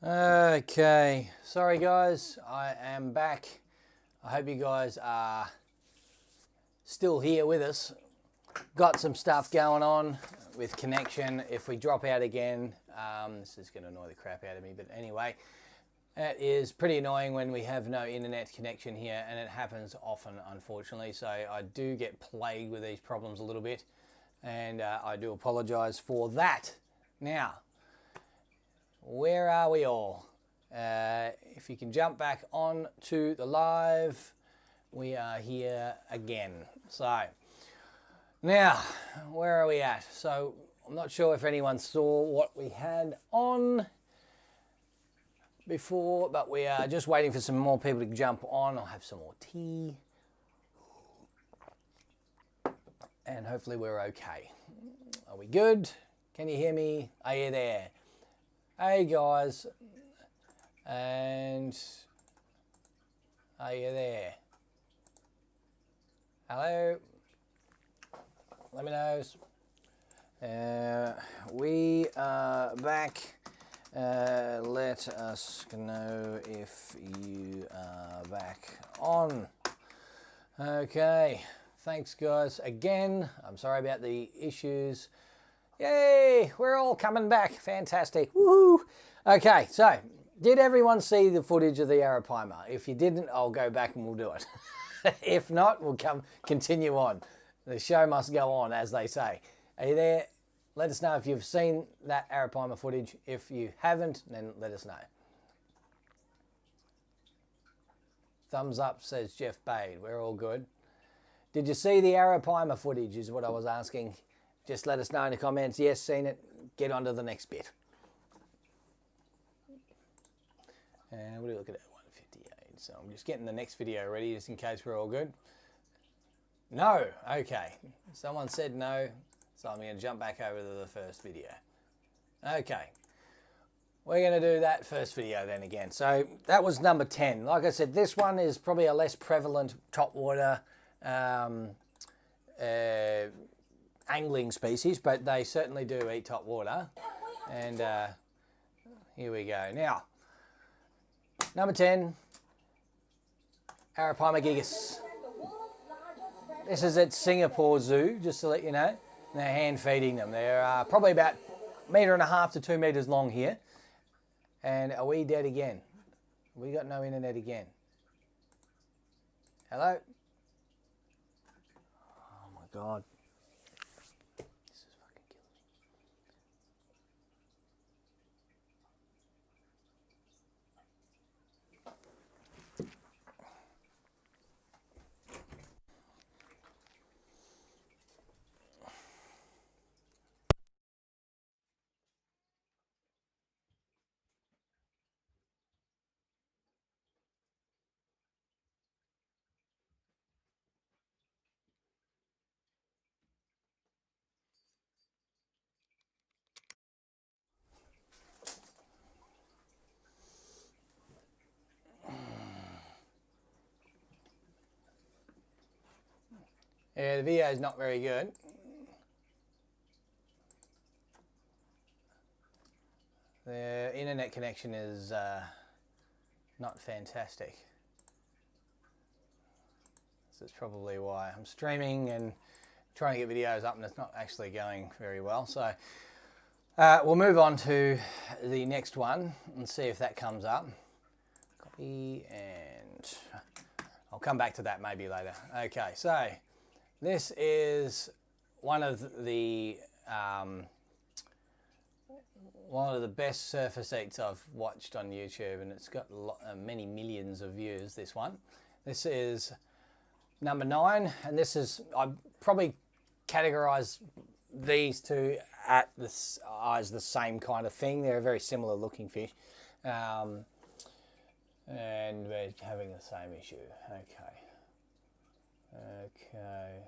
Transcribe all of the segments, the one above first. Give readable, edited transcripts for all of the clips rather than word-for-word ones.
Okay, sorry guys, I am back. I hope you guys are still here with us. Got some stuff going on with connection. If we drop out again, this is going to annoy the crap out of me, but anyway, it is pretty annoying when we have no internet connection here, and it happens often, unfortunately. So I do get plagued with these problems a little bit, and I do apologise for that. Now, where are we all? If you can jump back on to the live, we are here again. So now, where are we at? So I'm not sure if anyone saw what we had on before, but we are just waiting for some more people to jump on. I'll have some more tea, and hopefully we're okay. Are we good? Can you hear me? Are you there? Hey guys, and are you there? Hello? Let me know. We are back. Let us know if you are back on. Okay, thanks guys again. I'm sorry about the issues. Yay, we're all coming back. Fantastic. Woohoo. Okay, so did everyone see the footage of the arapaima? If you didn't, I'll go back and we'll do it. If not, we'll continue on. The show must go on, as they say. Are you there? Let us know if you've seen that arapaima footage. If you haven't, then let us know. Thumbs up, says Jeff Bade. We're all good. Did you see the arapaima footage is what I was asking. Just let us know in the comments. Yes, seen it. Get on to the next bit. And we'll look at it, 158. So I'm just getting the next video ready just in case we're all good. No. Okay. Someone said no. So I'm going to jump back over to the first video. Okay. We're going to do that first video then again. So that was number 10. Like I said, this one is probably a less prevalent topwater angling species, but they certainly do eat top water. And here we go. Now, number 10, arapaima gigas. This is at Singapore Zoo, just to let you know. They're hand feeding them. They're probably about 1.5 meters to 2 meters long here. And are we dead again? We got no internet again. Hello? Oh my God. Yeah, the video is not very good. The internet connection is not fantastic. So that's probably why. I'm streaming and trying to get videos up and it's not actually going very well. So we'll move on to the next one and see if that comes up. Copy, and I'll come back to that maybe later. Okay, so this is one of the best surface eats I've watched on YouTube, and it's got many millions of views, this one. This is number 9, and this is, I'd probably categorize these two as the same kind of thing. They're a very similar looking fish. And we're having the same issue. Okay. Okay.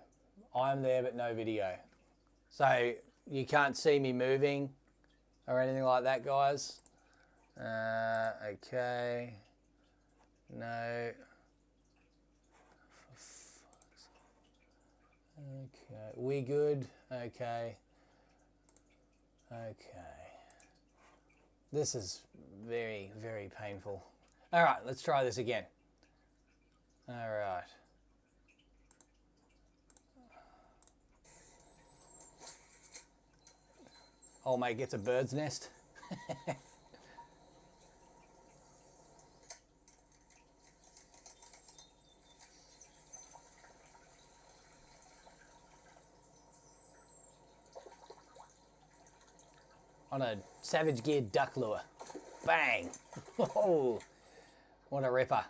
I'm there but no video. So you can't see me moving or anything like that, guys. Okay. No. Okay. We good? Okay. Okay. This is very, very painful. All right, let's try this again. All right. Old mate gets a bird's nest. On a Savage Gear duck lure. Bang! Oh, what a ripper.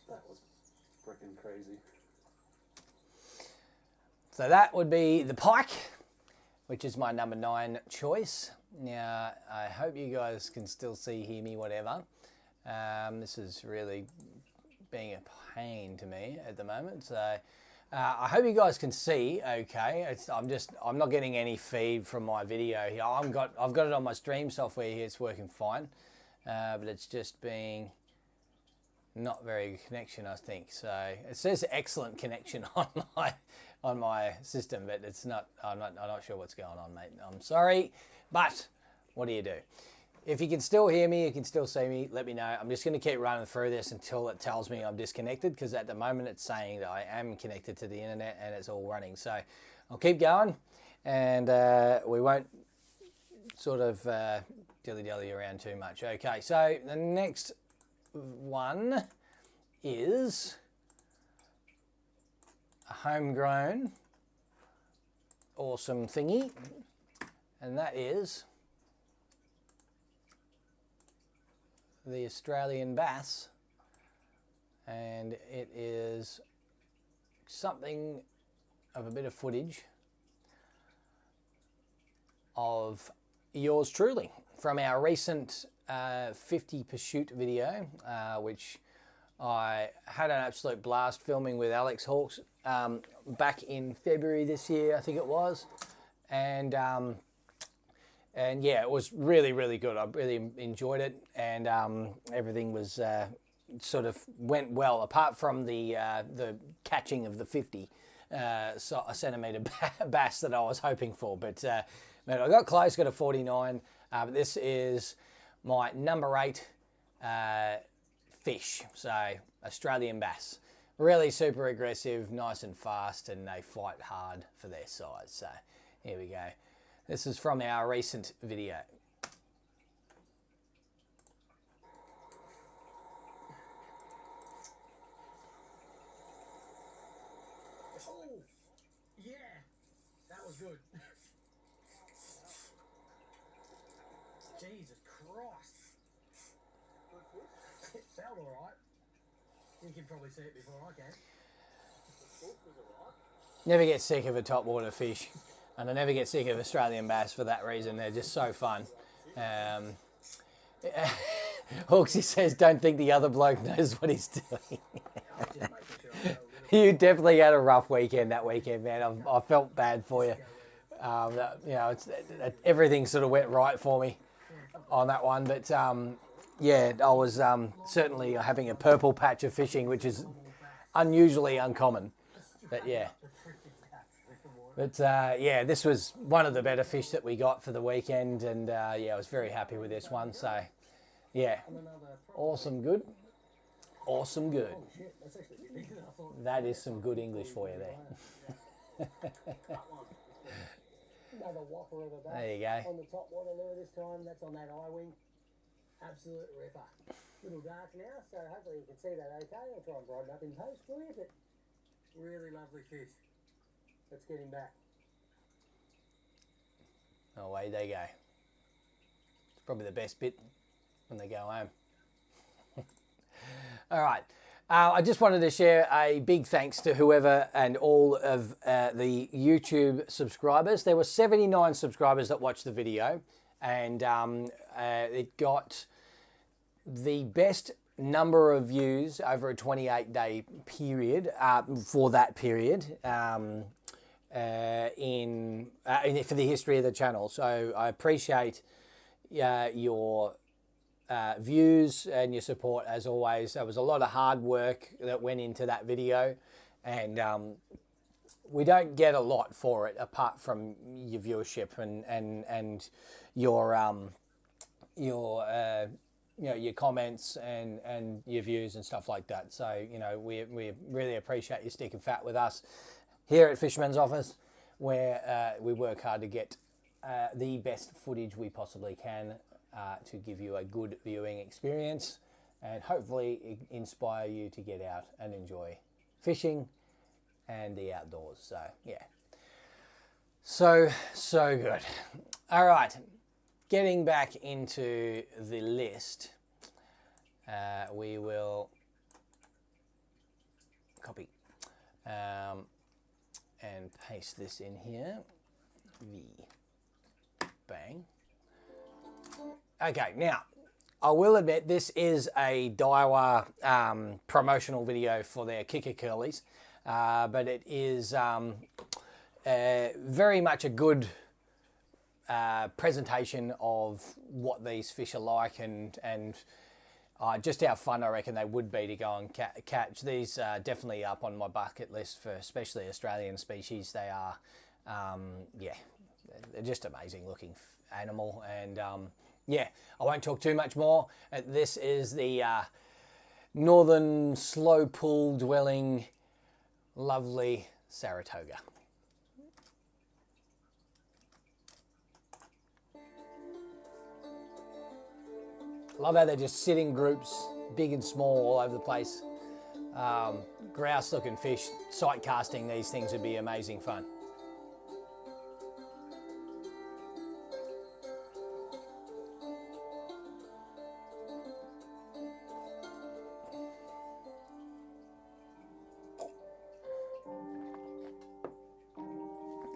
That was freaking crazy. So that would be the pike, which is my number 9 choice. Now, I hope you guys can still see, hear me, whatever. This is really being a pain to me at the moment. So I hope you guys can see okay. I'm not getting any feed from my video here. I've got it on my stream software here. It's working fine, but it's just being not very good connection, I think. So it says excellent connection on my system, but it's not. I'm not sure what's going on, mate. I'm sorry, but what do you do? If you can still hear me, you can still see me, let me know. I'm just going to keep running through this until it tells me I'm disconnected, because at the moment it's saying that I am connected to the internet and it's all running. So I'll keep going, and we won't sort of dilly-dally around too much. Okay, so the next one is a homegrown awesome thingy, and that is the Australian bass, and it is something of a bit of footage of yours truly from our recent 50 pursuit video, which I had an absolute blast filming with Alex Hawks back in February this year, I think it was, and yeah, it was really, really good. I really enjoyed it, and everything was sort of went well, apart from the catching of the 50 centimetre bass that I was hoping for. But man, I got close, got a 49. But this is my number 8 fish, so Australian bass. Really super aggressive, nice and fast, and they fight hard for their size. So here we go. This is from our recent video. Oh, yeah, that was good. Jesus Christ. It felt alright. You can probably see it before I can. Never get sick of a topwater fish, and I never get sick of Australian bass for that reason. They're just so fun. Hawksy says, don't think the other bloke knows what he's doing. You definitely had a rough weekend that weekend, man. I felt bad for you. You know, everything sort of went right for me on that one, but yeah, I was certainly having a purple patch of fishing, which is unusually uncommon. But yeah. But yeah, this was one of the better fish that we got for the weekend, and yeah, I was very happy with this one. So yeah, awesome good. Awesome good. That is some good English for you there. Another whopper of a bass. There you go. On the top water lure this time, that's on that I-wing. Absolute ripper. Little dark now, so hopefully you can see that okay. I'll try and brighten up in post for you, but really lovely fish. Let's get him back. Away they go. It's probably the best bit when they go home. All right. I just wanted to share a big thanks to whoever and all of the YouTube subscribers. There were 79 subscribers that watched the video, and it got the best number of views over a 28-day period for that period. for the history of the channel. So I appreciate your views and your support as always. There was a lot of hard work that went into that video, and we don't get a lot for it apart from your viewership and your your comments and your views and stuff like that. So we really appreciate you sticking fat with us here at Fisherman's Office, where we work hard to get the best footage we possibly can to give you a good viewing experience and hopefully inspire you to get out and enjoy fishing and the outdoors. So yeah, so good. All right, getting back into the list, we will copy and paste this in here. Bang. Okay, now I will admit this is a DAIWA promotional video for their kicker curlies, but it is very much a good presentation of what these fish are like and just how fun I reckon they would be to go and catch. These are definitely up on my bucket list for especially Australian species. They are, yeah, they're just amazing looking animal. And yeah, I won't talk too much more. This is the northern slow pool dwelling lovely Saratoga. Love how they just sit in groups, big and small, all over the place. Grouse looking fish, sight casting these things would be amazing fun.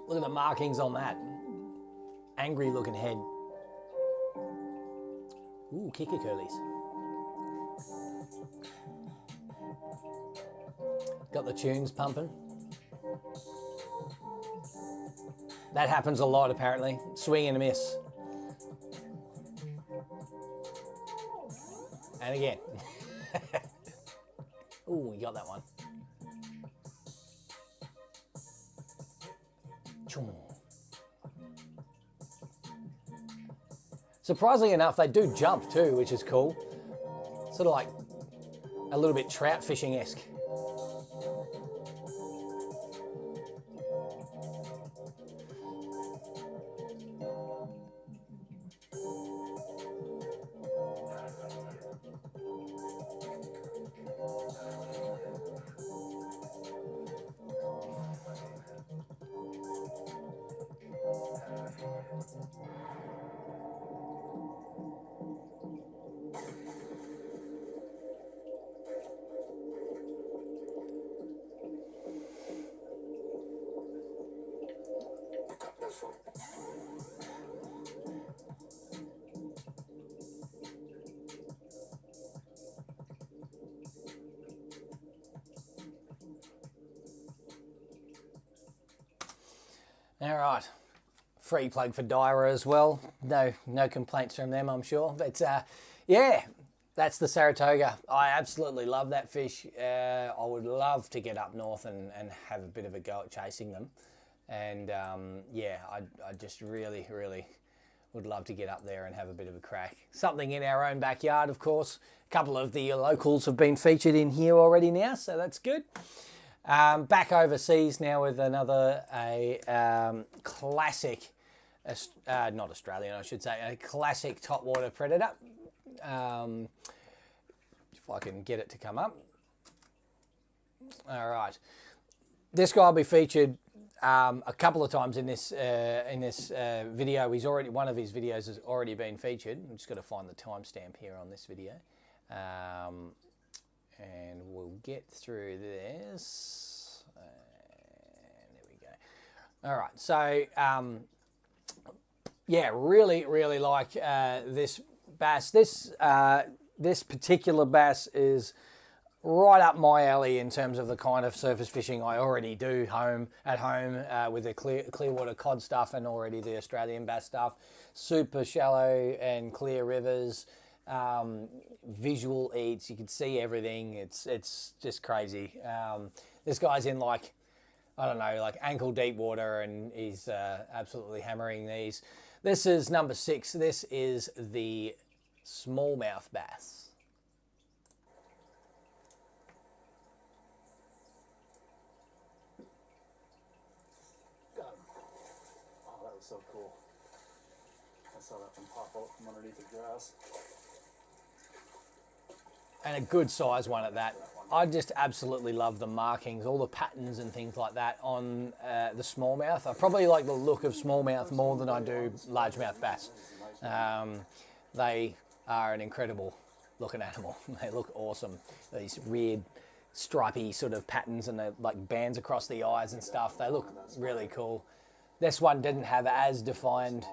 Look at the markings on that. Angry looking head. Ooh, kicker curlies. Got the tunes pumping. That happens a lot apparently. Swing and a miss. And again. Ooh, we got that one. Surprisingly enough, they do jump too, which is cool. Sort of like a little bit trout fishing-esque. All right, free plug for DAIWA as well. No complaints from them, I'm sure. But yeah, that's the Saratoga. I absolutely love that fish. I would love to get up north and have a bit of a go at chasing them. And yeah, I just really would love to get up there and have a bit of a crack. Something in our own backyard, of course. A couple of the locals have been featured in here already now, so that's good. Back overseas now with another classic, not Australian I should say, a classic topwater predator. If I can get it to come up. All right, this guy will be featured a couple of times in this video. He's already, one of his videos has already been featured. I'm just got to find the timestamp here on this video. And we'll get through this. And there we go. All right, so yeah, really like this bass. This particular bass is right up my alley in terms of the kind of surface fishing I already do at home with the clear water cod stuff and already the Australian bass stuff. Super shallow and clear rivers, visual eats. You can see everything. It's just crazy. This guy's in like, I don't know, like ankle deep water, and he's absolutely hammering these. This is number 6. This is the smallmouth bass. So cool. I saw that one pop out from underneath the grass. And a good size one at that. I just absolutely love the markings, all the patterns and things like that on the smallmouth. I probably like the look of smallmouth more than I do largemouth bass. They are an incredible looking animal. They look awesome. These weird stripy sort of patterns and they're like bands across the eyes and stuff. They look really cool. This one didn't have as defined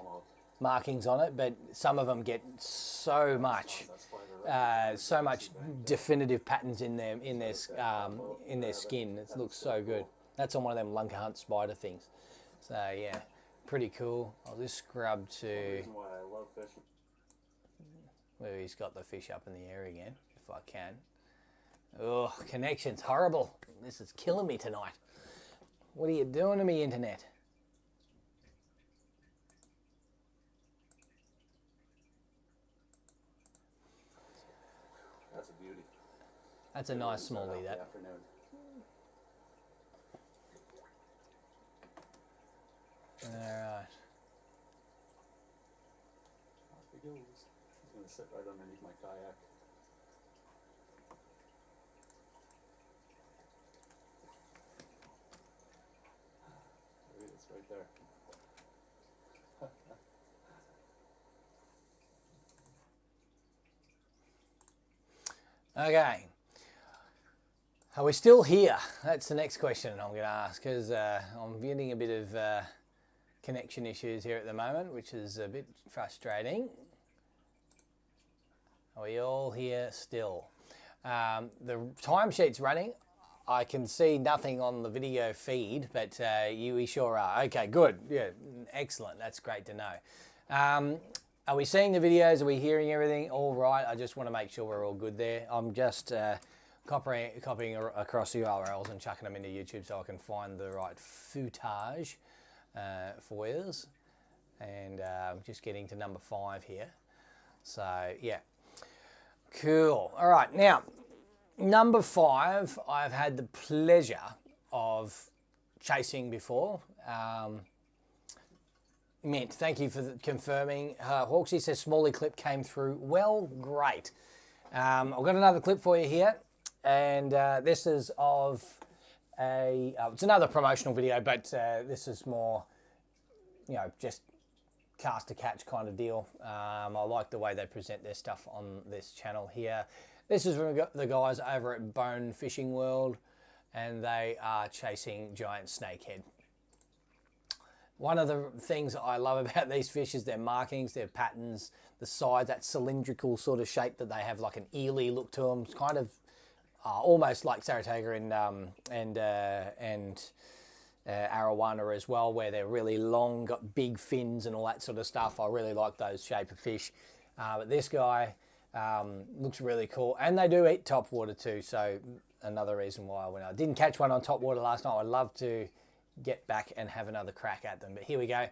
markings on it, but some of them get so much definitive patterns in their skin. It looks so good. That's on one of them lunker hunt spider things. So yeah, pretty cool. I'll just scrub to where he's got the fish up in the air again, if I can. Oh, connection's horrible. This is killing me tonight. What are you doing to me, internet? That's a beauty. That's a nice smallie, that. Alright. Off he goes. He's going to sit right underneath my kayak. There he is, right there. Okay, are we still here? That's the next question I'm going to ask, because I'm getting a bit of connection issues here at the moment, which is a bit frustrating. Are we all here still? The timesheet's running. I can see nothing on the video feed, but we sure are. Okay, good. Yeah, excellent. That's great to know. Are we seeing the videos? Are we hearing everything all right? I just want to make sure we're all good there. I'm just copying across the URLs and chucking them into YouTube so I can find the right footage for you. And just getting to number 5 here. So, yeah. Cool. All right. Now, number 5, I've had the pleasure of chasing before. Mint, thank you for confirming. Hawksy says Smalley clip came through. Well, great. I've got another clip for you here, and this is of it's another promotional video, but this is more, just cast to catch kind of deal. I like the way they present their stuff on this channel here. This is from the guys over at Bone Fishing World, and they are chasing giant snakehead. One of the things I love about these fish is their markings, their patterns, the size, that cylindrical sort of shape that they have, like an eely look to them. It's kind of almost like CERTATE and arowana as well, where they're really long, got big fins and all that sort of stuff. I really like those shape of fish. But this guy looks really cool. And they do eat topwater too, so another reason why I didn't catch one on topwater last night. I'd love to get back and have another crack at them. But here we go.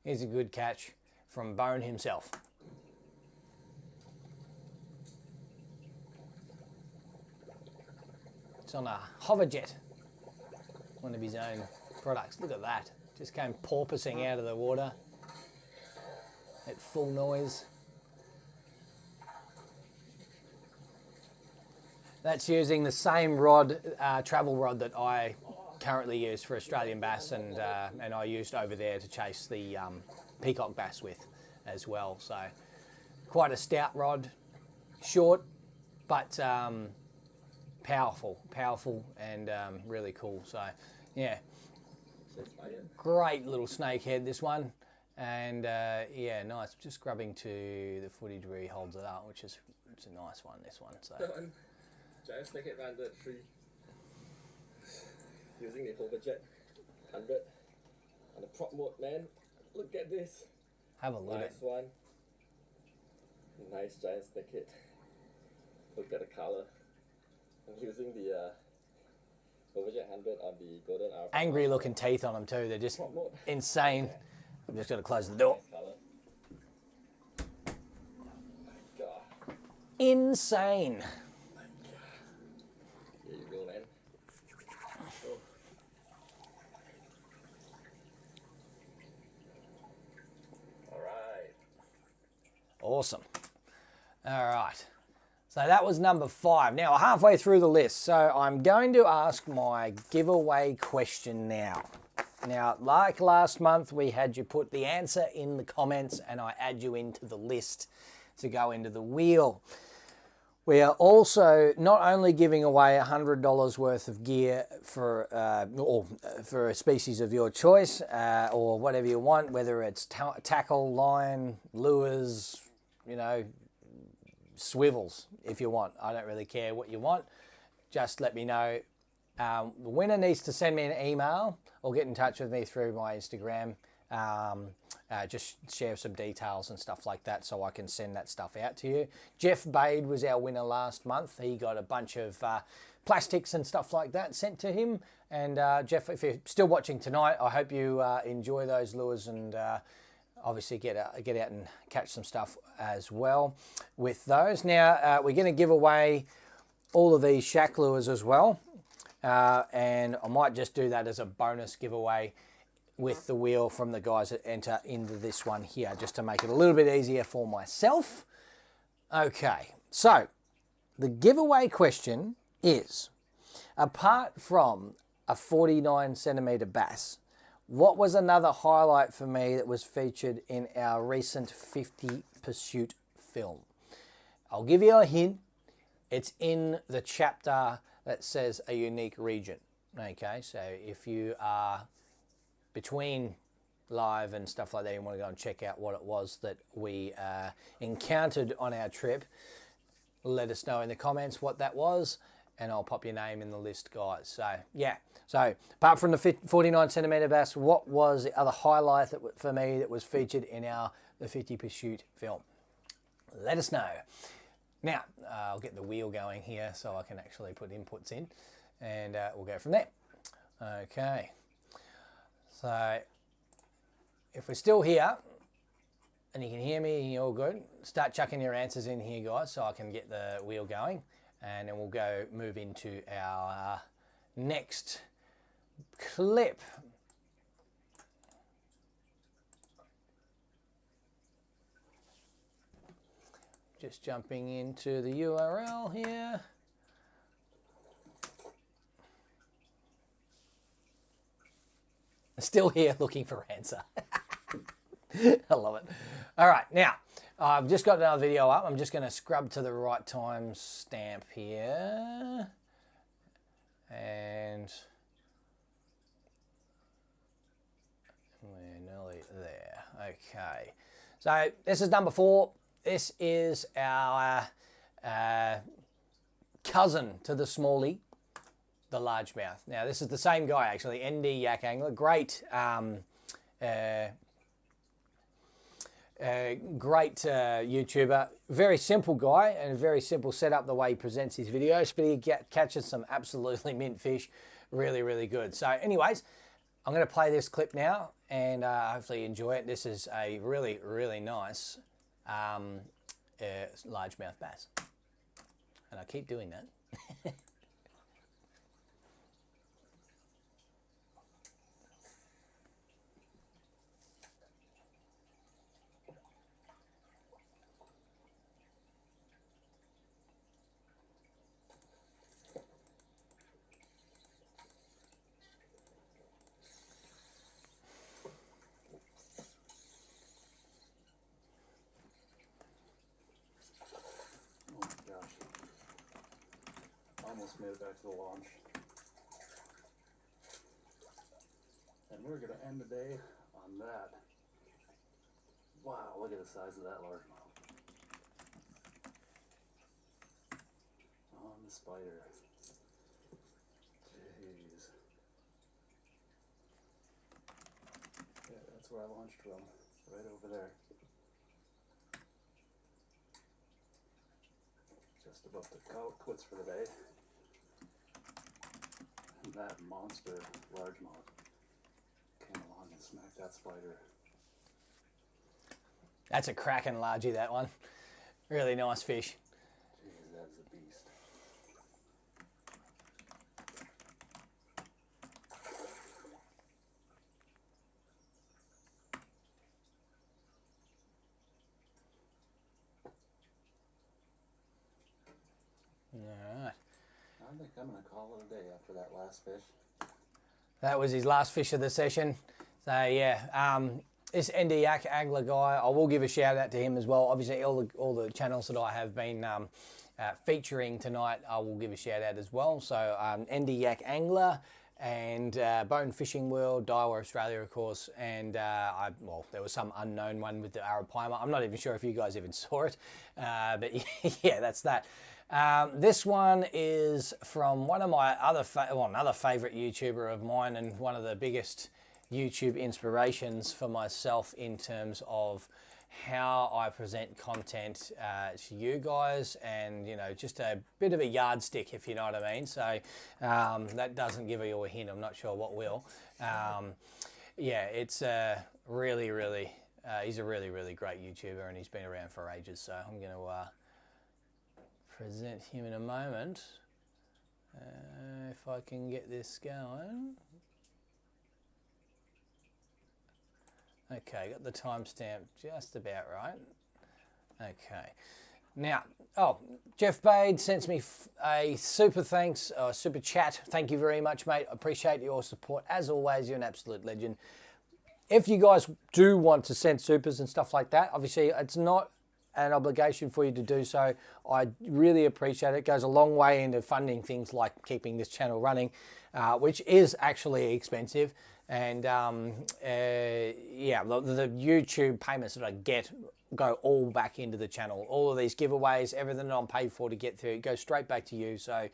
Here's a good catch from Bone himself. It's on a hoverjet, one of his own products. Look at that. Just came porpoising out of the water at full noise. That's using the same rod, travel rod that I currently use for Australian bass, and I used over there to chase the peacock bass with as well. So quite a stout rod, short but powerful and really cool. So yeah, great little snakehead this one, and yeah, nice. Just grubbing to the footage where he holds it up, which is, it's a nice one, this one. So giant snakehead 103 using the Hoverjet 100 on the prop mode, man. Look at this. Have a look. Nice one. Nice giant snakehead. Look at the color. I'm using the Hoverjet 100 on the golden R. Angry looking teeth on them too. They're just Prop mode. insane. I'm just going to close the door. Nice color. My God. Insane. Here you go, man. Oh. All right. Awesome. All right. So that was number 5. Now, we're halfway through the list. So I'm going to ask my giveaway question now. Now, like last month, we had you put the answer in the comments and I add you into the list to go into the wheel. We are also not only giving away $100 worth of gear for a species of your choice or whatever you want, whether it's tackle, line, lures, you know, swivels if you want. I don't really care what you want. Just let me know. The winner needs to send me an email or get in touch with me through my Instagram. Just share some details and stuff like that so I can send that stuff out to you. Jeff Bade was our winner last month. He got a bunch of plastics and stuff like that sent to him. And Jeff, if you're still watching tonight, I hope you enjoy those lures and obviously get out and catch some stuff as well with those. Now, we're going to give away all of these shack lures as well. And I might just do that as a bonus giveaway with the wheel from the guys that enter into this one here, just to make it a little bit easier for myself. Okay, so the giveaway question is, apart from a 49 centimeter bass, what was another highlight for me that was featured in our recent 50 Pursuit film? I'll give you a hint. It's in the chapter that says a unique region. Okay, so if you are between live and stuff like that, you want to go and check out what it was that we encountered on our trip, let us know in the comments what that was, and I'll pop your name in the list, guys. So yeah, so apart from the 49 centimeter bass, what was the other highlight for me that was featured in the 50 Pursuit film? Let us know. Now, I'll get the wheel going here so I can actually put inputs in, and we'll go from there. Okay, so if we're still here and you can hear me and you're all good, start chucking your answers in here, guys, so I can get the wheel going, and then we'll move into our next clip. Just jumping into the URL here. Still here looking for answer. I love it. All right, now I've just got another video up. I'm just going to scrub to the right time stamp here. And we're nearly there. Okay. So this is number 4. This is our cousin to the smallie, the largemouth. Now, this is the same guy, actually, ND Yak Angler. Great, great YouTuber. Very simple guy and a very simple setup the way he presents his videos, but he catches some absolutely mint fish. Really, really good. So anyways, I'm going to play this clip now and hopefully you enjoy it. This is a really, really nice largemouth bass. And I keep doing that. Almost made it back to the launch. And we're going to end the day on that. Wow, look at the size of that largemouth. On the spider. Jeez. Yeah, that's where I launched from, right over there. Just about to call it quits for the day. And that monster largemouth came along and smacked that spider. That's a cracking largie, that one. Really nice fish. Jeez, that is a beast. All right. I think I'm going to call it a day after that last fish. That was his last fish of the session. So yeah, this ND Yak Angler guy, I will give a shout out to him as well. Obviously all the channels that I have been featuring tonight, I will give a shout out as well. So ND Yak Angler and Bone Fishing World, DAIWA Australia of course, and well, there was some unknown one with the Arapaima. I'm not even sure if you guys even saw it, but yeah, that's that. This one is from one of my another favourite YouTuber of mine, and one of the biggest YouTube inspirations for myself in terms of how I present content to you guys, and you know, just a bit of a yardstick, if you know what I mean. So that doesn't give you a hint. I'm not sure what will. Yeah, it's really he's a really great YouTuber, and he's been around for ages. So I'm going to present him in a moment, if I can get this going. Okay, got the timestamp just about right. Okay, now, Jeff Bade sends me a super thanks, super chat. Thank you very much, mate. I appreciate your support. As always, you're an absolute legend. If you guys do want to send supers and stuff like that, obviously it's not an obligation for you to do so. I really appreciate it. It goes a long way into funding things like keeping this channel running, which is actually expensive. And yeah, the YouTube payments that I get go all back into the channel. All of these giveaways, everything that I'm paid for to get through, it goes straight back to you. So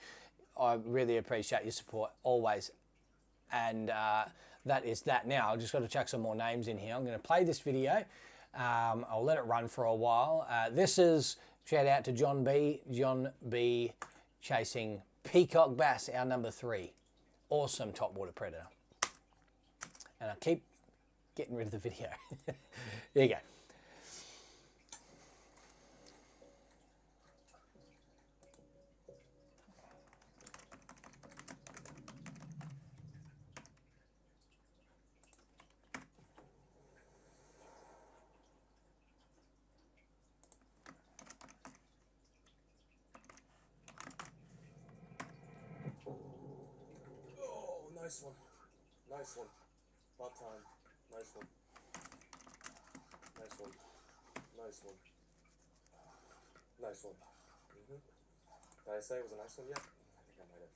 I really appreciate your support always. And that is that. Now I've just got to chuck some more names in here. I'm going to play this video. I'll let it run for a while. This is, shout out to John B chasing peacock bass, our number 3. Awesome topwater predator. And I keep getting rid of the video. There you go. Oh, nice one. Nice one. About time. Nice one. Nice one. Nice one. Nice one. Did I say it was a nice one yet? I think I might have.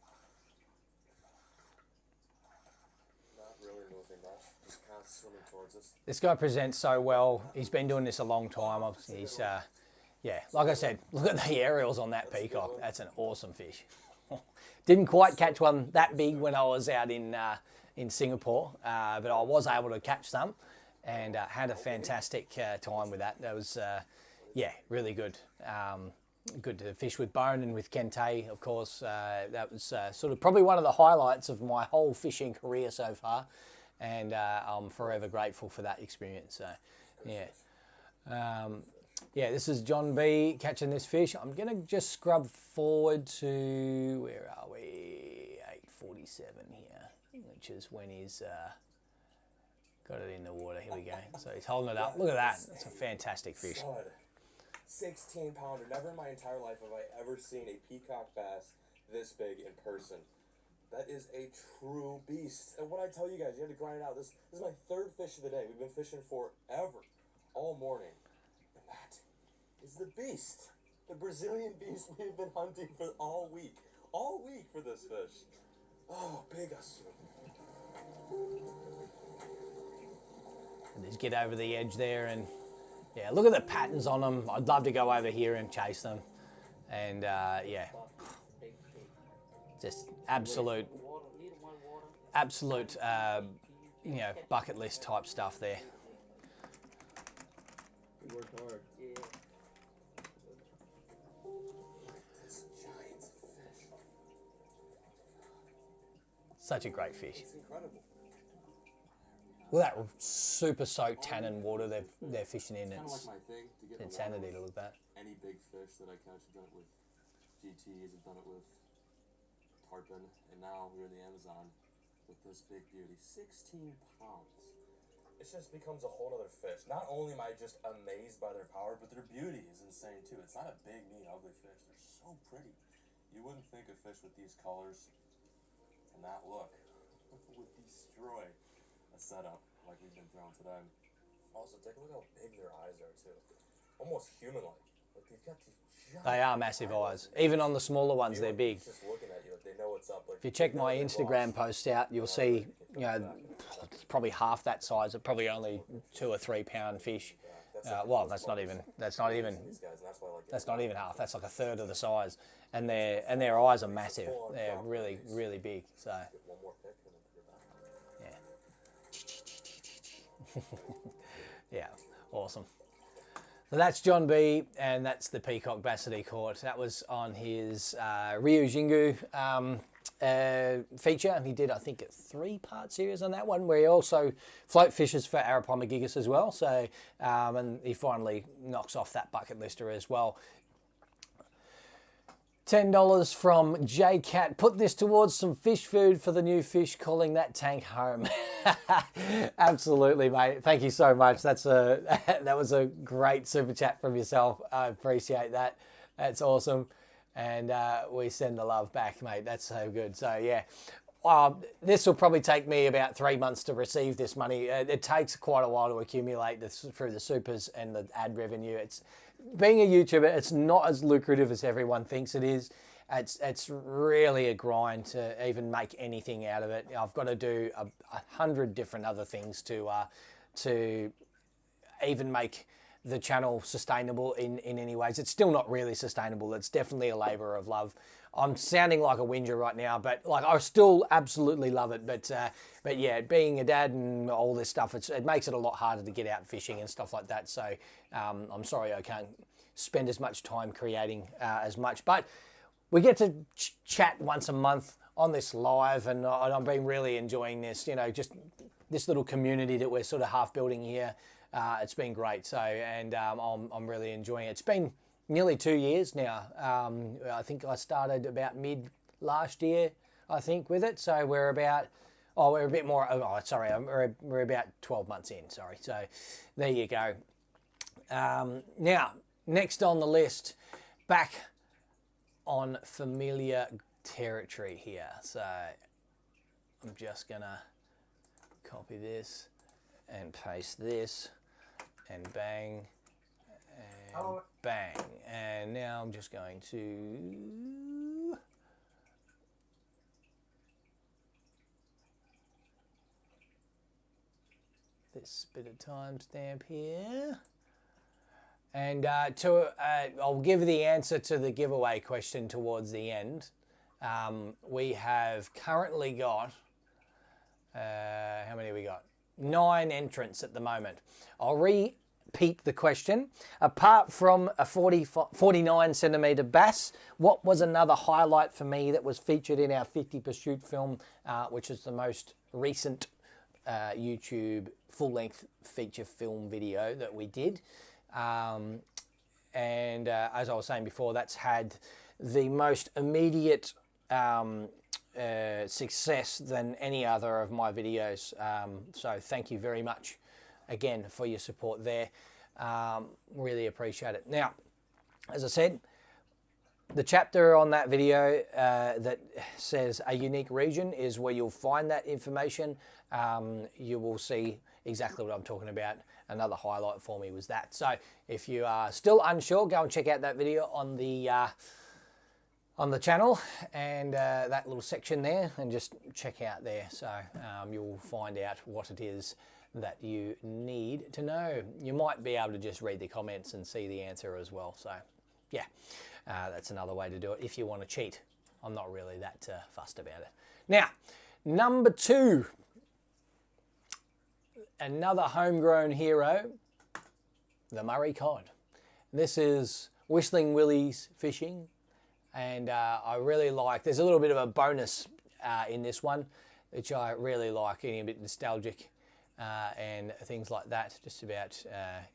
Not really moving much. Just kind of swimming towards us. This guy presents so well. He's been doing this a long time. He's, yeah, like I said, look at the aerials on that peacock. That's an awesome fish. Didn't quite catch one that big when I was out in Singapore, but I was able to catch some, and had a fantastic time with that. That was, yeah, really good. Good to fish with Bone and with Kente, of course. That was sort of probably one of the highlights of my whole fishing career so far, and I'm forever grateful for that experience. So, yeah. Yeah, this is John B catching this fish. I'm going to just scrub forward to, where are we? 8:47 here, which is when he's got it in the water. Here we go. So he's holding it up. Look at that. It's a fantastic fish. 16-pounder. Never in my entire life have I ever seen a peacock bass this big in person. That is a true beast. And what I tell you guys, you have to grind it out. This is my 3rd fish of the day. We've been fishing forever, all morning. And that is the beast. The Brazilian beast we've been hunting for all week. All week for this fish. Oh, big asu. And just get over the edge there, and yeah, look at the patterns on them. I'd love to go over here and chase them. And yeah, Just absolute, you know, bucket list type stuff there. You worked hard. Such a great fish. It's incredible. Well, that super soaked tannin water they're fishing in, It's kind of it's like my thing to get in the insanity water to look at. with any big fish that I catch. I've done it with GTs, I've done it with tarpon, and now we're in the Amazon with this big beauty, 16 pounds. It just becomes a whole other fish. Not only am I just amazed by their power, but their beauty is insane too. It's not a big, mean, ugly fish. They're so pretty. You wouldn't think a fish with these colors and that look would destroy a setup like we've been throwing today. Also, take a look how big their eyes are too. Almost human-like. Like they've got these giant They are massive eyes. Even on the smaller ones, they're big. Just looking at you, like they know what's up. Like, If you check they know my they're Instagram lost. posts out, you'll see, you know, it's probably half that size. It's probably only 2 or 3 pound fish. Well, that's not even These guys, and that's why I like it. half. That's like a third of the size, and their eyes are massive. They're really, really big. So One more pick and then put it back. yeah, yeah, awesome. So that's John B, and that's the Peacock Bass that he caught. That was on his Rio Jingu feature. He did, I think, a 3-part series on that one, where he also float fishes for Arapaima as well. So, and he finally knocks off that bucket lister as well. $10 from JCat. Put this towards some fish food for the new fish, calling that tank home. Absolutely, mate. Thank you so much. That was a great super chat from yourself. I appreciate that. That's awesome. And we send the love back, mate. That's so good. So yeah, this will probably take me about 3 months to receive this money. It takes quite a while to accumulate this through the supers and the ad revenue. It's being a YouTuber, it's not as lucrative as everyone thinks it is. It's really a grind to even make anything out of it. I've got to do 100 different other things to even make the channel sustainable in any ways. It's still not really sustainable. It's definitely a labor of love. I'm sounding like a whinger right now, but like I still absolutely love it. But yeah, being a dad and all this stuff, it makes it a lot harder to get out fishing and stuff like that. So I'm sorry I can't spend as much time creating as much, but we get to chat once a month on this live, and I've been really enjoying this, you know, just this little community that we're sort of half building here. It's been great. So, and I'm really enjoying it. It's been nearly 2 years now. I think I started about mid last year, I think, with it. So we're about, we're a bit more, sorry, we're about 12 months in, sorry. So there you go. Now, next on the list, back on familiar territory here. So I'm just gonna copy this and paste this and bang and bang. And now I'm just going to this bit of timestamp here. And I'll give the answer to the giveaway question towards the end. We have currently got, how many have we got? 9 entrants at the moment. I'll repeat the question. Apart from a 49 centimetre bass, what was another highlight for me that was featured in our 50 Pursuit film, which is the most recent YouTube full-length feature film video that we did? And as I was saying before, that's had the most immediate success than any other of my videos. So thank you very much again for your support there. Really appreciate it. Now, as I said, the chapter on that video that says a unique region is where you'll find that information. You will see exactly what I'm talking about. Another highlight for me was that. So if you are still unsure, go and check out that video on the channel and that little section there, and just check out there. So you'll find out what it is that you need to know. You might be able to just read the comments and see the answer as well. So yeah, that's another way to do it if you want to cheat. I'm not really that fussed about it. Now, number 2, another homegrown hero, the Murray cod. This is Whistling Willie's fishing, and I really like, there's a little bit of a bonus in this one, which I really like, getting a bit nostalgic and things like that, just about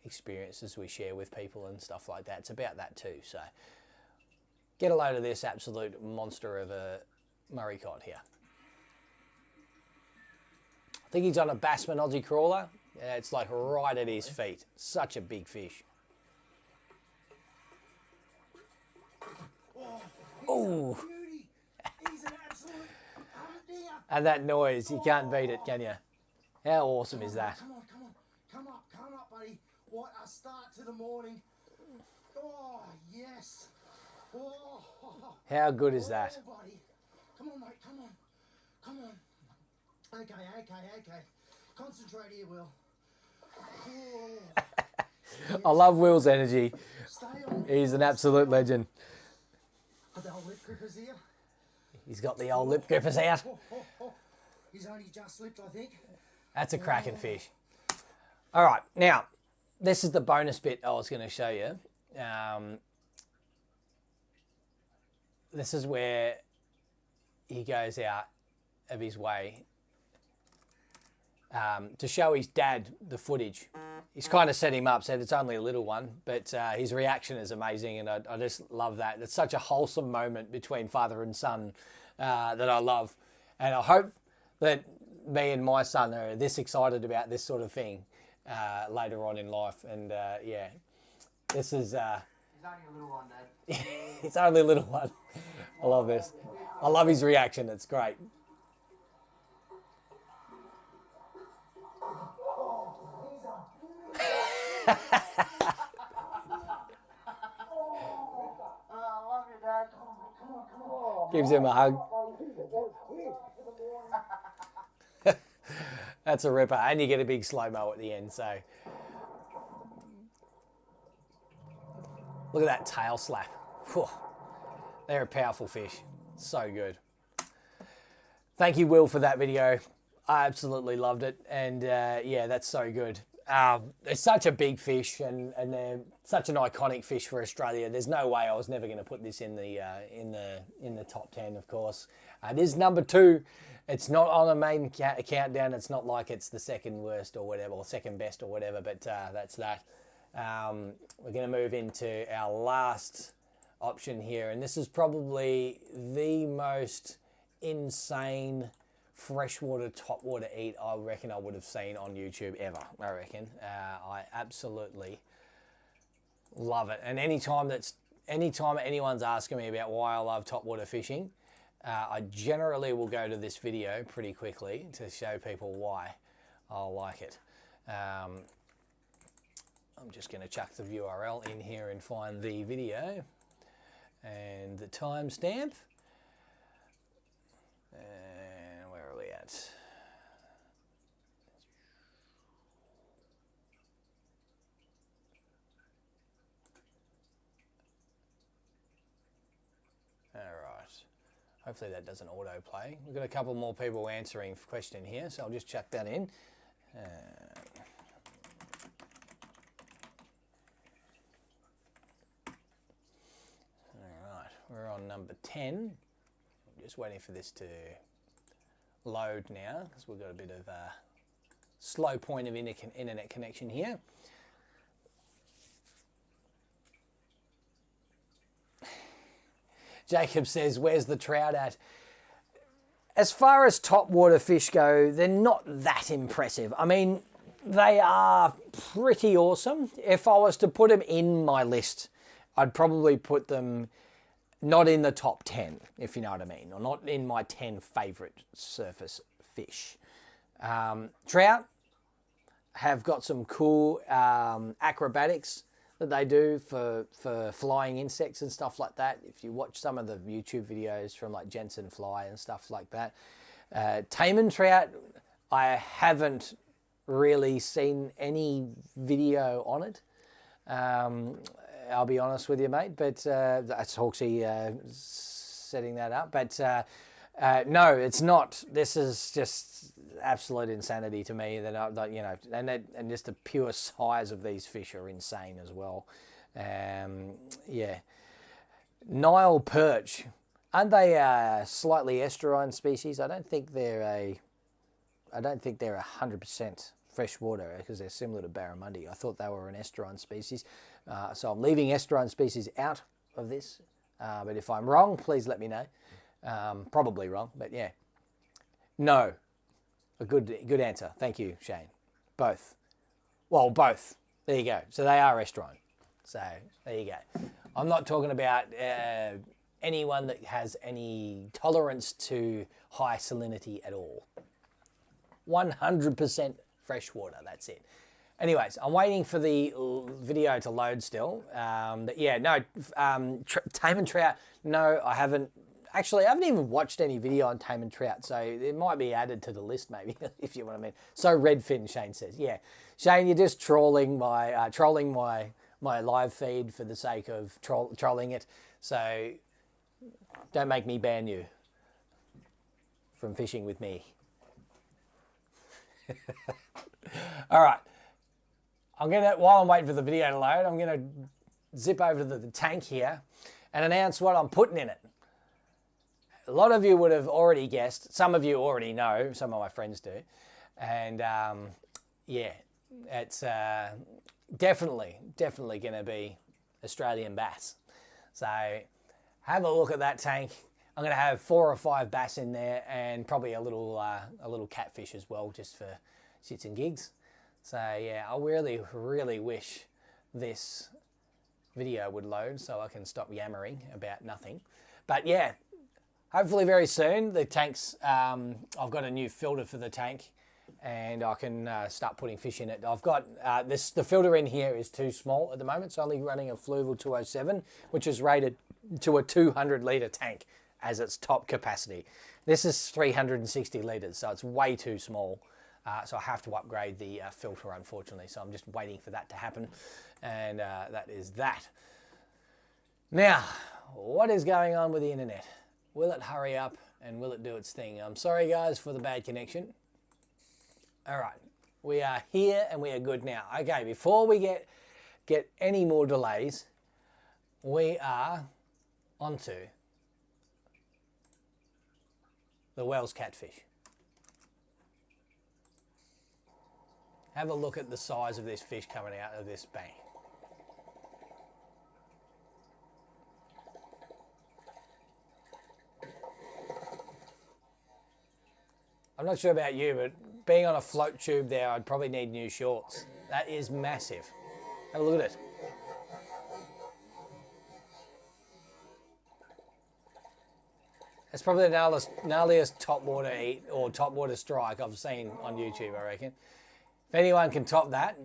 experiences we share with people and stuff like that. It's about that too, so get a load of this absolute monster of a Murray cod here. I think he's on a Bassman Aussie crawler. It's like right at his feet. Such a big fish. Oh, He's an absolute deer. and that noise, you can't beat it, can you? How awesome is that? Come on, come on. Come up, buddy. What a start to the morning. Oh, yes. Oh, How good is that? oh, buddy. Come on, mate, come on. Okay. Concentrate here, Will. Oh, I love Will's energy. stay on. He's an absolute legend. Are the old lip grippers here? He's got the old lip grippers out. He's only just slipped, I think. That's a cracking fish. All right, now, this is the bonus bit I was going to show you. This is where he goes out of his way to show his dad the footage. He's kind of set him up, said it's only a little one, but his reaction is amazing, and I just love that. It's such a wholesome moment between father and son that I love, and I hope that me and my son are this excited about this sort of thing later on in life. And yeah, this is... He's only a little one, Dad. it's only a little one. I love this. I love his reaction. It's great. I love you, Dad. Come on. Gives him a hug. That's a ripper. And you get a big slow-mo at the end. So look at that tail slap. Whew. They're a powerful fish. So good. Thank you, Will, for that video. I absolutely loved it. And yeah, that's so good. It's such a big fish, and they're such an iconic fish for Australia. There's no way I was never going to put this in the top 10, of course. It is number 2. It's not on a main countdown. It's not like it's the second worst or whatever, or second best or whatever, but that's that. We're going to move into our last option here, and this is probably the most insane freshwater topwater eat I reckon I would have seen on YouTube ever. I reckon I absolutely love it, and anytime anyone's asking me about why I love topwater fishing, I generally will go to this video pretty quickly to show people why I like it. I'm just going to chuck the URL in here and find the video and the timestamp. And where are we at? All right. Hopefully that doesn't autoplay. We've got a couple more people answering the question here, so I'll just chuck that in. Alright, we're on number 10. I'm just waiting for this to load now, because we've got a bit of a slow point of internet connection here. Jacob says, where's the trout at? As far as topwater fish go, they're not that impressive. I mean, they are pretty awesome. If I was to put them in my list, I'd probably put them not in the top 10, if you know what I mean, or not in my 10 favourite surface fish. Trout have got some cool acrobatics that they do for flying insects and stuff like that. If you watch some of the YouTube videos from like Jensen Fly and stuff like that. Taiman trout, I haven't really seen any video on it. I'll be honest with you, mate, but that's Hawksy setting that up. But no, it's not. This is just absolute insanity to me. That you know, and just the pure size of these fish are insane as well. Yeah, Nile perch. Aren't they a slightly estuarine species? I don't think they're 100% freshwater because they're similar to barramundi. I thought they were an estuarine species. So I'm leaving estuarine species out of this. But if I'm wrong, please let me know. Probably wrong, but yeah. No. A good answer. Thank you, Shane. Both. Well, both. There you go. So they are estuarine. So there you go. I'm not talking about anyone that has any tolerance to high salinity at all. 100% fresh water, that's it. Anyways, I'm waiting for the video to load still. Yeah, no, tame and trout, no, I haven't. Actually, I haven't even watched any video on tame and trout, so it might be added to the list maybe, if you know what I mean. So redfin, Shane says. Yeah, Shane, you're just trolling my live feed for the sake of trolling it. So don't make me ban you from fishing with me. All right. While I'm waiting for the video to load, I'm gonna zip over to the tank here and announce what I'm putting in it. A lot of you would have already guessed. Some of you already know. Some of my friends do. And yeah, it's definitely going to be Australian bass. So have a look at that tank. I'm going to have 4 or 5 bass in there and probably a little catfish as well, just for shits and gigs. So yeah, I really wish this video would load so I can stop yammering about nothing. But yeah, hopefully very soon. The tanks, I've got a new filter for the tank and I can start putting fish in it. I've got the filter in here is too small at the moment. It's only running a Fluval 207, which is rated to a 200 litre tank as its top capacity. This is 360 litres, so it's way too small. So I have to upgrade the filter, unfortunately. So I'm just waiting for that to happen. And that is that. Now, what is going on with the internet? Will it hurry up and will it do its thing? I'm sorry, guys, for the bad connection. All right, we are here and we are good now. Okay, before we get any more delays, we are onto the Wells catfish. Have a look at the size of this fish coming out of this bank. I'm not sure about you, but being on a float tube there, I'd probably need new shorts. That is massive. Have a look at it. It's probably the gnarliest topwater eat or topwater strike I've seen on YouTube, I reckon. If anyone can top that,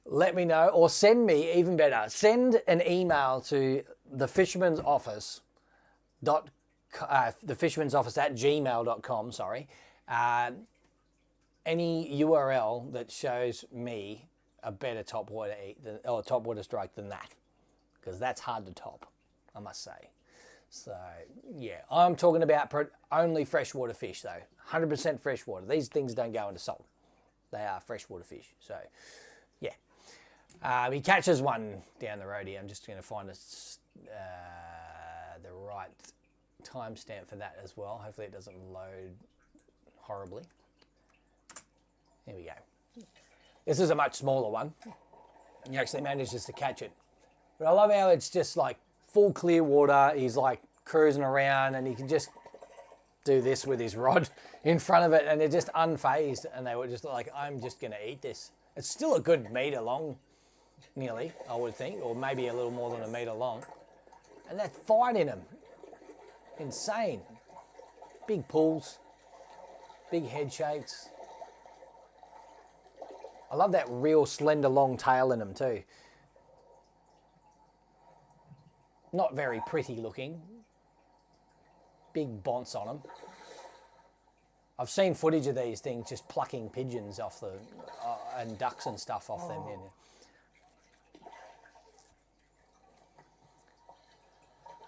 let me know, or send me, even better, send an email to thefishermansoffice@gmail.com, sorry. Any URL that shows me a better topwater eat or topwater strike than that, because that's hard to top, I must say. So yeah, I'm talking about only freshwater fish though, 100% freshwater. These things don't go into salt. They are freshwater fish. So yeah, he catches one down the road here. I'm just going to find the right timestamp for that as well. Hopefully it doesn't load horribly. Here we go. This is a much smaller one. He actually manages to catch it. But I love how it's just like full clear water. He's like cruising around and he can just do this with his rod in front of it and they're just unfazed and they were just like, I'm just going to eat this. It's still a good metre long, nearly, I would think, or maybe a little more than a metre long. And that fight in him, insane. Big pulls, big head shakes. I love that real slender long tail in him too. Not very pretty looking. Big bonce on them. I've seen footage of these things just plucking pigeons off the and ducks and stuff off them.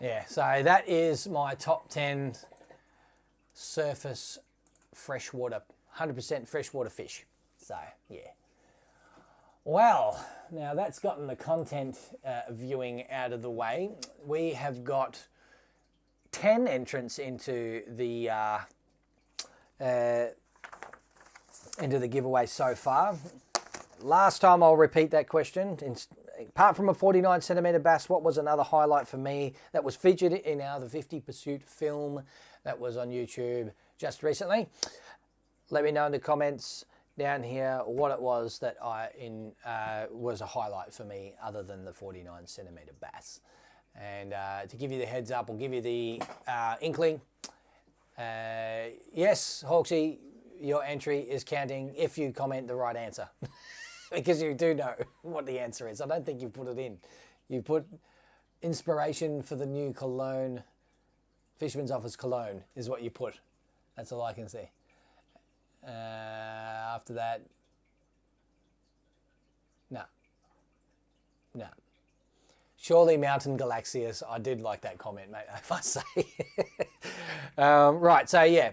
Yeah, so that is my top 10 surface freshwater, 100% freshwater fish. So, yeah. Well, now that's gotten the content viewing out of the way. We have got 10 entrants into the giveaway so far. Last time, I'll repeat that question. Apart from a 49 centimetre bass, what was another highlight for me that was featured in our The 50 Pursuit film that was on YouTube just recently? Let me know in the comments down here what it was that was a highlight for me other than the 49 centimetre bass. And to give you the heads up, I'll give you the inkling. Yes, Hawksy, your entry is counting if you comment the right answer. Because you do know what the answer is. I don't think you put it in. You put inspiration for the new cologne, Fisherman's Office cologne is what you put. That's all I can see. After that, no. Surely Mountain Galaxius. I did like that comment, mate, I must say. Right, so yeah,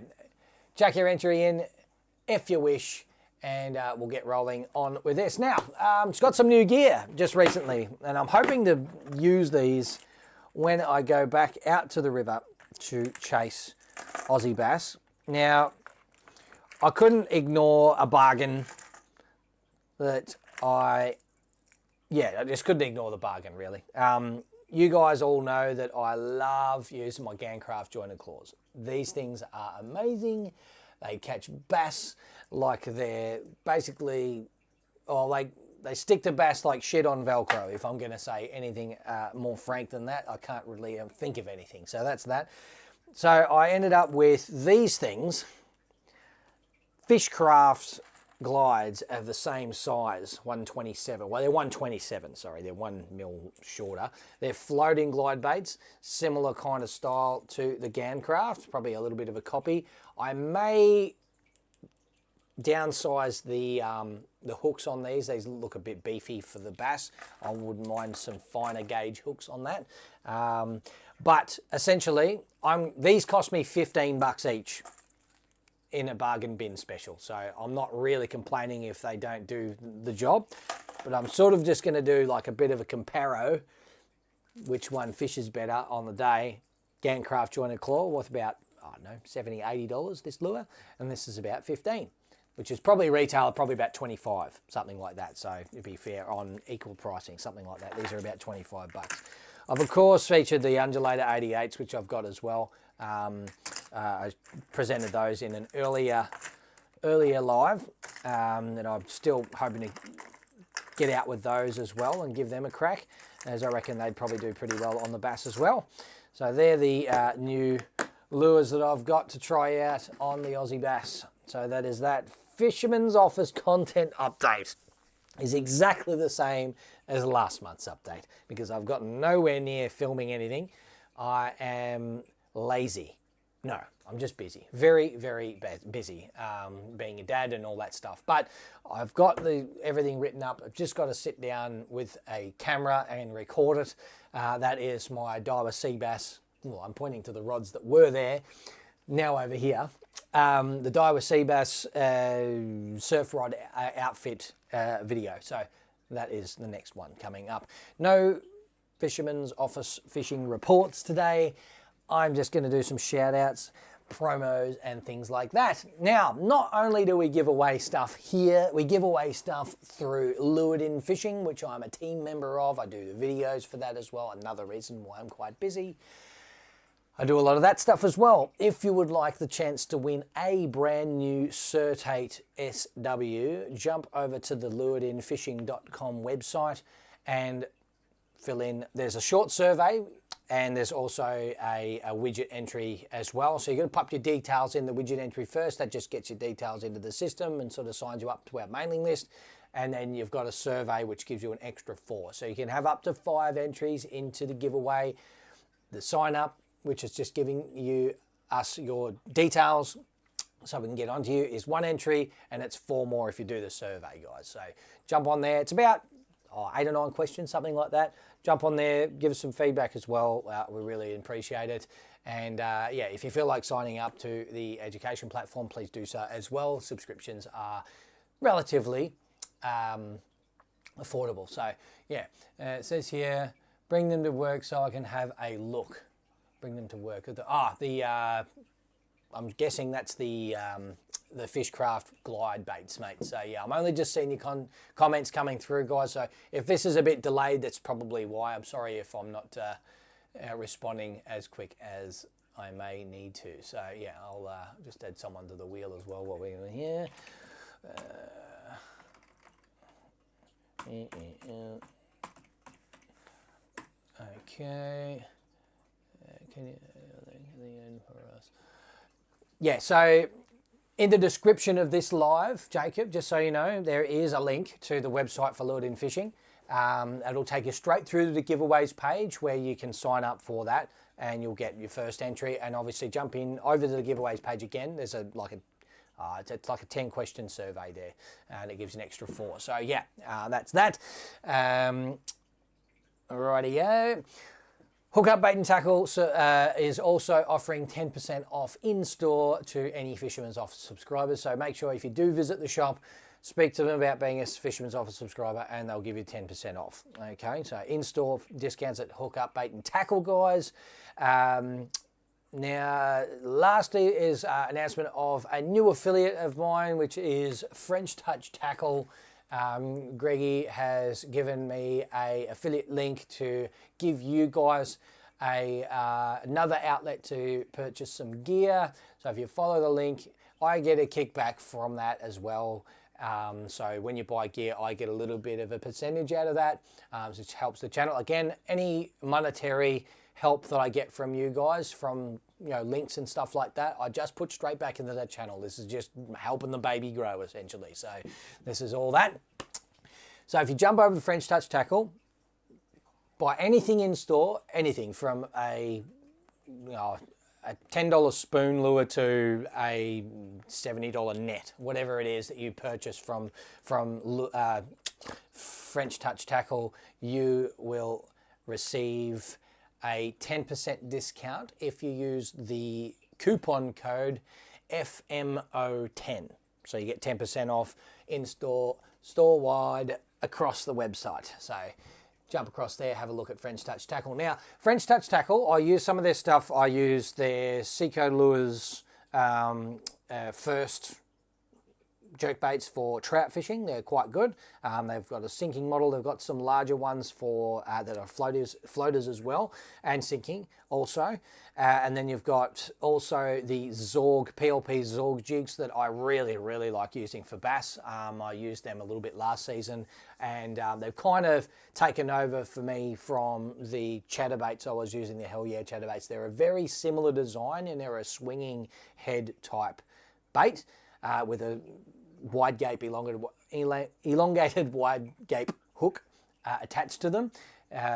chuck your entry in if you wish, and we'll get rolling on with this. Now, it's got some new gear just recently, and I'm hoping to use these when I go back out to the river to chase Aussie bass. Now, I couldn't ignore a bargain that I just couldn't ignore the bargain, really. You guys all know that I love using my Gancraft jointed claws. These things are amazing. They catch bass like they're basically, they stick to bass like shit on Velcro. If I'm going to say anything more frank than that, I can't really think of anything. So that's that. So I ended up with these things. Fishcraft glides of the same size, 127. Well, they're 127, sorry. They're 1 mil shorter. They're floating glide baits, similar kind of style to the Gancraft, probably a little bit of a copy. I may downsize the hooks on these. These look a bit beefy for the bass. I wouldn't mind some finer gauge hooks on that. But essentially, these cost me $15 each in a bargain bin special. So I'm not really complaining if they don't do the job, but I'm sort of just going to do like a bit of a comparo, which one fishes better on the day. Gancraft jointed claw worth about, I don't know, $70, $80 this lure, and this is about 15, which is probably retail, probably about 25, something like that. So it'd be fair on equal pricing, something like that. These are about 25 bucks. I've of course featured the undulator 88s, which I've got as well. I presented those in an earlier live, and I'm still hoping to get out with those as well and give them a crack, as I reckon they'd probably do pretty well on the bass as well. So they're the new lures that I've got to try out on the Aussie bass. So that is that. Fisherman's Office content update is exactly the same as last month's update because I've got nowhere near filming anything. I am lazy. No, I'm just busy. Very, very busy, being a dad and all that stuff. But I've got everything written up. I've just got to sit down with a camera and record it. That is my DAIWA sea bass. Well, I'm pointing to the rods that were there. Now over here, the DAIWA sea bass surf rod outfit video. So that is the next one coming up. No Fisherman's Office fishing reports today. I'm just going to do some shout outs, promos and things like that. Now, not only do we give away stuff here, we give away stuff through Lured In Fishing, which I'm a team member of. I do the videos for that as well. Another reason why I'm quite busy. I do a lot of that stuff as well. If you would like the chance to win a brand new CERTATE SW, jump over to the luredinfishing.com website and fill in. There's a short survey and there's also a widget entry as well. So you're going to pop your details in the widget entry first. That just gets your details into the system and sort of signs you up to our mailing list. And then you've got a survey which gives you an extra 4. So you can have up to 5 entries into the giveaway. The sign up, which is just giving us your details so we can get onto you, is 1 entry, and it's 4 more if you do the survey, guys. So jump on there. It's about, 8 or 9 questions, something like that. Jump on there, give us some feedback as well. We really appreciate it. And yeah, if you feel like signing up to the education platform, please do so as well. Subscriptions are relatively affordable. So yeah, it says here, bring them to work so I can have a look. Bring them to work. I'm guessing that's the Fishcraft glide baits, mate. So yeah, I'm only just seeing your comments coming through, guys. So if this is a bit delayed, that's probably why. I'm sorry if I'm not responding as quick as I may need to. So yeah, I'll just add someone to the wheel as well while we're here. Okay. Can you the end for us? Yeah, so in the description of this live, Jacob, just so you know, there is a link to the website for Lured In Fishing. It'll take you straight through to the giveaways page where you can sign up for that and you'll get your first entry. And obviously jump in over to the giveaways page again. There's it's like a 10-question survey there, and it gives an extra 4. So yeah, that's that. Rightio. Hookup Bait and Tackle is also offering 10% off in-store to any Fisherman's Office subscribers. So make sure if you do visit the shop, speak to them about being a Fisherman's Office subscriber and they'll give you 10% off. Okay, so in-store discounts at Hookup Bait and Tackle, guys. Now, lastly is announcement of a new affiliate of mine, which is French Touch Tackle. Greggy has given me a affiliate link to give you guys another outlet to purchase some gear. So if you follow the link, I get a kickback from that as well. So when you buy gear, I get a little bit of a percentage out of that, which helps the channel. Again, any monetary help that I get from you guys, from links and stuff like that, I just put straight back into that channel. This is just helping the baby grow, essentially. So this is all that. So if you jump over to French Touch Tackle, buy anything in store, anything from a $10 spoon lure to a $70 net, whatever it is that you purchase from French Touch Tackle, you will receive a 10% discount if you use the coupon code FMO10. So you get 10% off in-store, store-wide, across the website. So jump across there, have a look at French Touch Tackle. Now, French Touch Tackle, I use some of their stuff. I use their Seco Lures first jerk baits for trout fishing. They're quite good. They've got a sinking model. They've got some larger ones for that are floaters as well, and sinking also. And then you've got also the Zorg PLP Zorg jigs that I really like using for bass. I used them a little bit last season, and they've kind of taken over for me from the chatterbaits I was using, the Hell Yeah chatterbaits. They're a very similar design, and they're a swinging head type bait with a wide gape, elongated wide gape hook attached to them.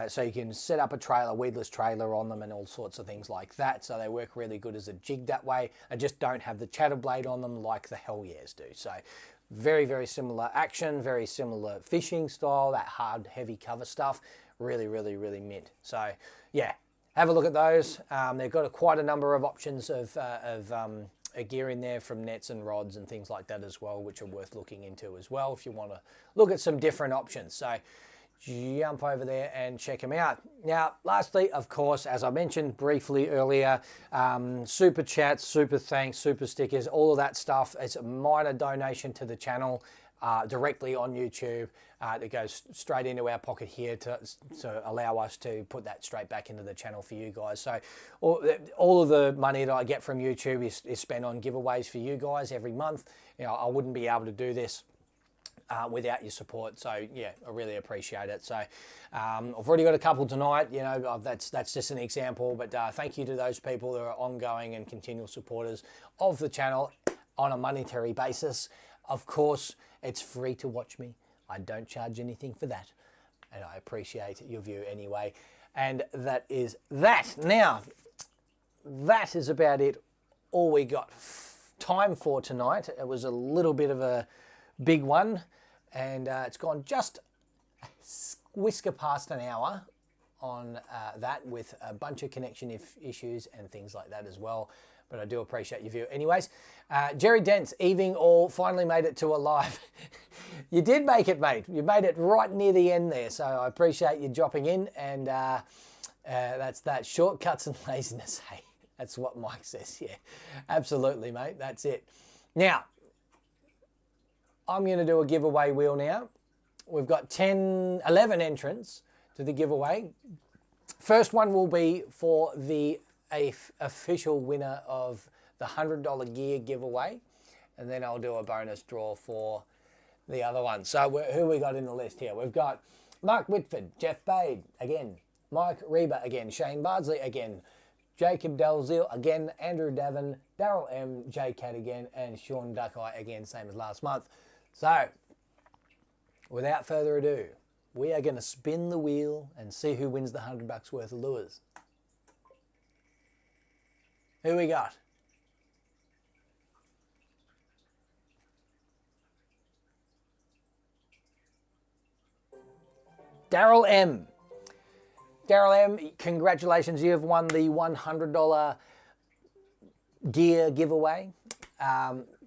So you can set up a trailer, weedless trailer on them and all sorts of things like that. So they work really good as a jig that way. I just don't have the chatter blade on them like the Hell Yeahs do. So very similar action, very similar fishing style, that hard, heavy cover stuff. Really mint. So yeah, have a look at those. They've got quite a number of options of gear in there, from nets and rods and things like that as well, which are worth looking into as well if you want to look at some different options. So jump over there and check them out. Now, lastly, of course, as I mentioned briefly earlier, super chats, super thanks, super stickers, all of that stuff. It's a minor donation to the channel directly on YouTube that goes straight into our pocket here to allow us to put that straight back into the channel for you guys. So all of the money that I get from YouTube is spent on giveaways for you guys every month. I wouldn't be able to do this without your support. So yeah, I really appreciate it. So I've already got a couple tonight, that's just an example, but thank you to those people that are ongoing and continual supporters of the channel on a monetary basis. Of course, it's free to watch me. I don't charge anything for that, and I appreciate your view anyway. And that is that. Now, that is about it, all we got time for tonight. It was a little bit of a big one, and it's gone just whisker past an hour on that, with a bunch of connection issues and things like that as well. But I do appreciate your view. Anyways, Jerry Dents, evening all, finally made it to a live. You did make it, mate. You made it right near the end there. So I appreciate you dropping in. And that's that. Shortcuts and laziness. Hey, that's what Mike says. Yeah, absolutely, mate. That's it. Now, I'm going to do a giveaway wheel now. We've got 11 entrants to the giveaway. First one will be for the official winner of the $100 gear giveaway, and then I'll do a bonus draw for the other one. So who we got in the list here? We've got Mark Whitford, Jeff Bade again, Mike Reba again, Shane Bardsley again, Jacob Dalziel again, Andrew Davin, Daryl M, J Cat again, and Sean Duckeye again, same as last month. So without further ado, we are going to spin the wheel and see who wins the $100 worth of lures. Who we got? Daryl M. Daryl M, congratulations, you have won the $100 gear giveaway.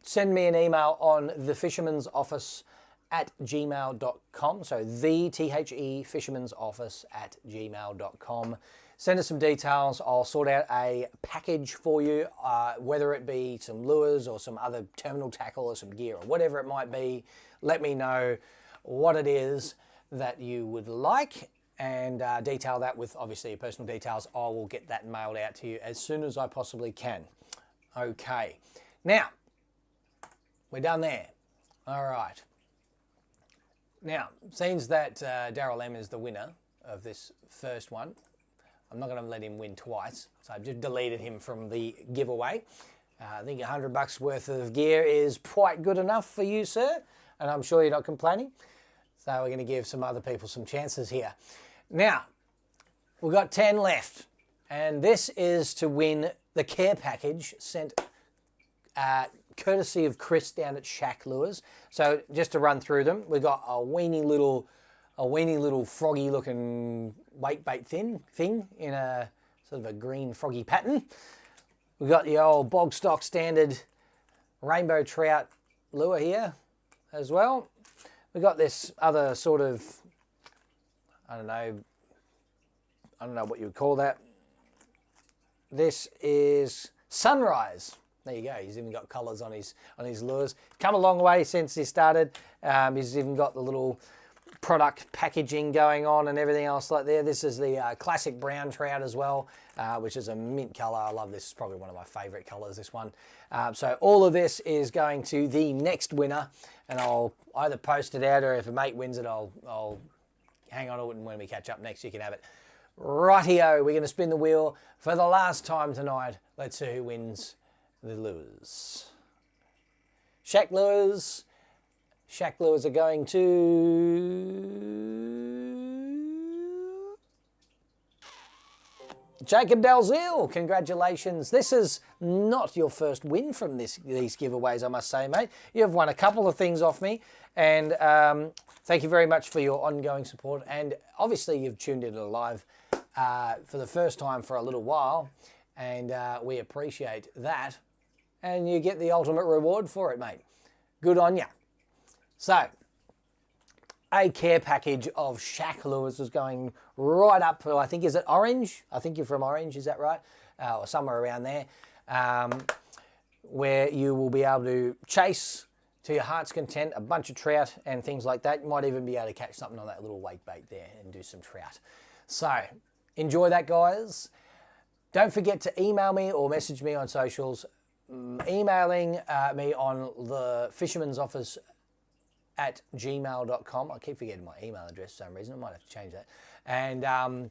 Send me an email on thefishermansoffice@gmail.com. So fishermansoffice@gmail.com. Send us some details. I'll sort out a package for you, whether it be some lures or some other terminal tackle or some gear or whatever it might be. Let me know what it is that you would like, and detail that with obviously your personal details. I will get that mailed out to you as soon as I possibly can. Okay, now we're done there. All right. Now, seems that Daryl M is the winner of this first one. I'm not going to let him win twice, so I've just deleted him from the giveaway. I think $100 worth of gear is quite good enough for you, sir, and I'm sure you're not complaining. So we're going to give some other people some chances here. Now, we've got 10 left, and this is to win the care package sent courtesy of Chris down at Shack Lures. So just to run through them, we've got a weeny little froggy looking wake bait thing in a sort of a green froggy pattern. We've got the old bog stock standard rainbow trout lure here as well. We've got this other sort of, I don't know what you would call that. This is Sunrise. There you go. He's even got colours on his lures. Come a long way since he started. He's even got the little product packaging going on and everything else like there. This is the classic brown trout as well, which is a mint colour. I love this. It's probably one of my favourite colours, this one. So all of this is going to the next winner, and I'll either post it out, or if a mate wins it, I'll hang on to it, and when we catch up next, you can have it. Rightio, we're going to spin the wheel for the last time tonight. Let's see who wins the lures. Shack Lures. Shack Lures are going to Jacob Dalziel. Congratulations. This is not your first win from these giveaways, I must say, mate. You've won a couple of things off me, and thank you very much for your ongoing support. And obviously you've tuned into live for the first time for a little while, and we appreciate that. And you get the ultimate reward for it, mate. Good on ya. So, a care package of Shack Lures is going right up to, I think, is it Orange? I think you're from Orange, is that right? Or somewhere around there. Where you will be able to chase to your heart's content a bunch of trout and things like that. You might even be able to catch something on that little wake bait there and do some trout. So, enjoy that, guys. Don't forget to email me or message me on socials. Emailing me on the fishermansoffice@gmail.com. I keep forgetting my email address for some reason. I might have to change that. And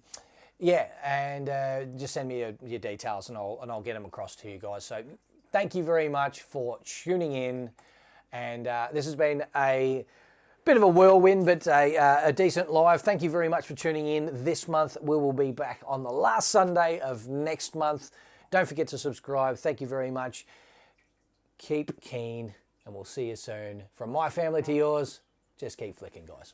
just send me your details, and I'll get them across to you guys. So thank you very much for tuning in. And this has been a bit of a whirlwind, but a decent live. Thank you very much for tuning in this month. We will be back on the last Sunday of next month. Don't forget to subscribe. Thank you very much. Keep keen, and we'll see you soon. From my family to yours, just keep flicking, guys.